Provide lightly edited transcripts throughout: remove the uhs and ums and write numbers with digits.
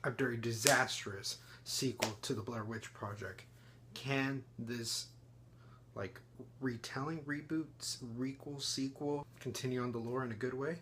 after a disastrous sequel to the Blair Witch Project. Can this like retelling, reboots, requel, sequel continue on the lore in a good way?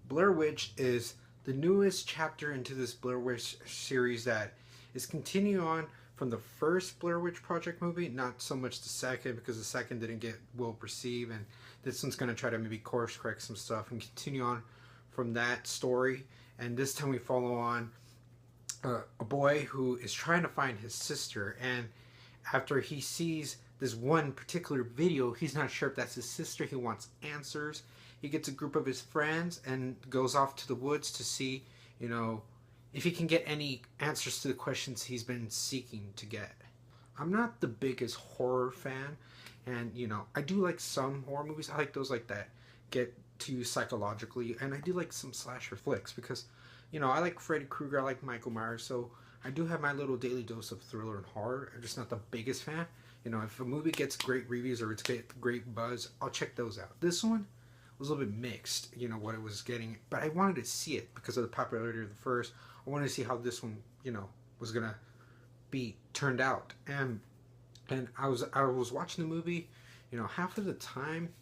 Blair Witch is the newest chapter into this Blair Witch series that is continuing on from the first Blair Witch Project movie, not so much the second, because the second didn't get well received, and this one's going to try to maybe course correct some stuff and continue on from that story. And this time we follow on a boy who is trying to find his sister, and after he sees this one particular video, he's not sure if that's his sister. He wants answers. He gets a group of his friends and goes off to the woods to see, if he can get any answers to the questions he's been seeking to get. I'm not the biggest horror fan, and I do like some horror movies. I like those like that get to you psychologically, and I do like some slasher flicks because I like Freddy Krueger, I like Michael Myers, so I do have my little daily dose of thriller and horror. I'm just not the biggest fan. If a movie gets great reviews or it's get great buzz, I'll check those out. This one was a little bit mixed, what it was getting, but I wanted to see it because of the popularity of the first. I wanted to see how this one, was gonna be turned out, and I was watching the movie, half of the time,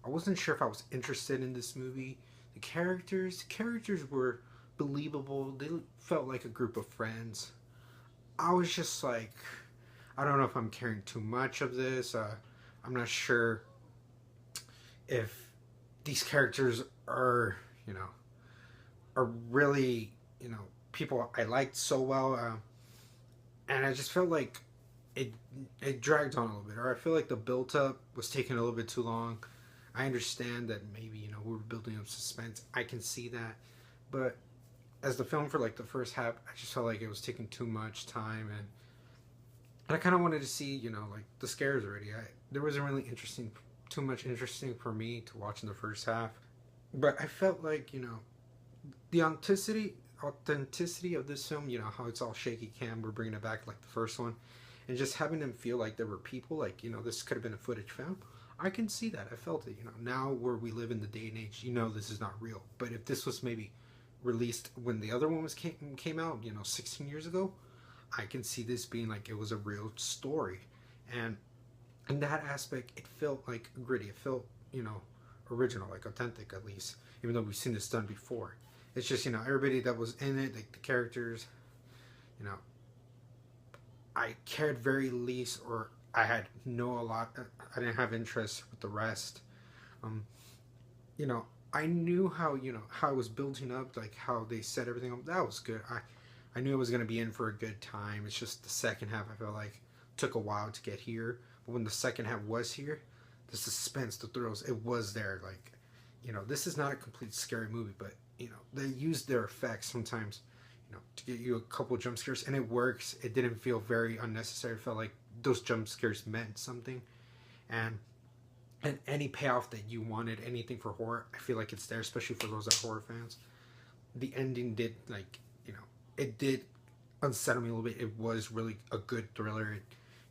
I wasn't sure if I was interested in this movie. The characters were believable. They felt like a group of friends. I was just like, I don't know if I'm caring too much of this. I'm not sure if these characters are, are really, people I liked so well. And I just felt like it dragged on a little bit. Or I feel like the build-up was taking a little bit too long. I understand that maybe, we were building up suspense. I can see that. But as the film for like the first half, I just felt like it was taking too much time. And I kind of wanted to see, like the scares already. There wasn't really too much interesting for me to watch in the first half. But I felt like, the authenticity of this film, how it's all shaky cam, we're bringing it back like the first one, and just having them feel like there were people, like, this could have been a footage film. I can see that. I felt it. Now where we live in the day and age, this is not real. But if this was maybe released when the other one came out, 16 years ago, I can see this being like it was a real story. And in that aspect, it felt like gritty. It felt, original, like authentic at least, even though we've seen this done before. It's just, everybody that was in it, like the characters, I cared very least, or I had I didn't have interest with the rest. I knew how it was building up, like how they set everything up. That was good. I knew I was going to be in for a good time. It's just the second half, I felt like took a while to get here. But when the second half was here, the suspense, the thrills, it was there. Like, this is not a complete scary movie, but, they used their effects sometimes, to get you a couple jump scares, and it works. It didn't feel very unnecessary. It felt like those jump scares meant something. And any payoff that you wanted, anything for horror, I feel like it's there, especially for those that are horror fans. The ending did, like, it did unsettle me a little bit. It was really a good thriller.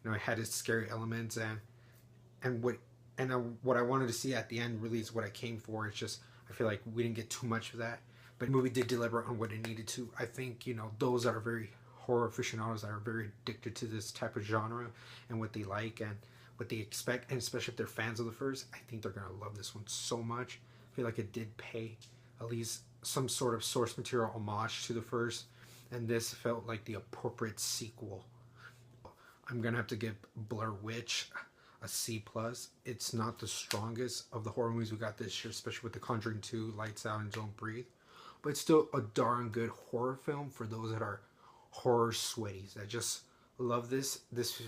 It had its scary elements, and what I wanted to see at the end really is what I came for. It's just, I feel like we didn't get too much of that, but the movie did deliver on what it needed to. I think, those that are very horror aficionados, that are very addicted to this type of genre and what they like and what they expect, and especially if they're fans of the first, I think they're going to love this one so much. I feel like it did pay at least some sort of source material homage to the first, and this felt like the appropriate sequel. I'm going to have to give Blair Witch a C+. It's not the strongest of the horror movies we got this year, especially with The Conjuring 2, Lights Out, and Don't Breathe. But it's still a darn good horror film for those that are horror sweaties, that just love this. This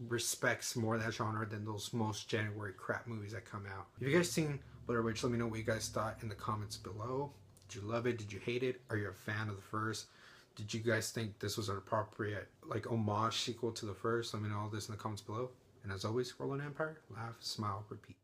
respects more that genre than those most January crap movies that come out. If you guys seen Blair Witch, let me know what you guys thought in the comments below. Did you love it? Did you hate it? Are you a fan of the first? Did you guys think this was an appropriate, like, homage sequel to the first? Let me know all this in the comments below. And as always, roll an empire, laugh, smile, repeat.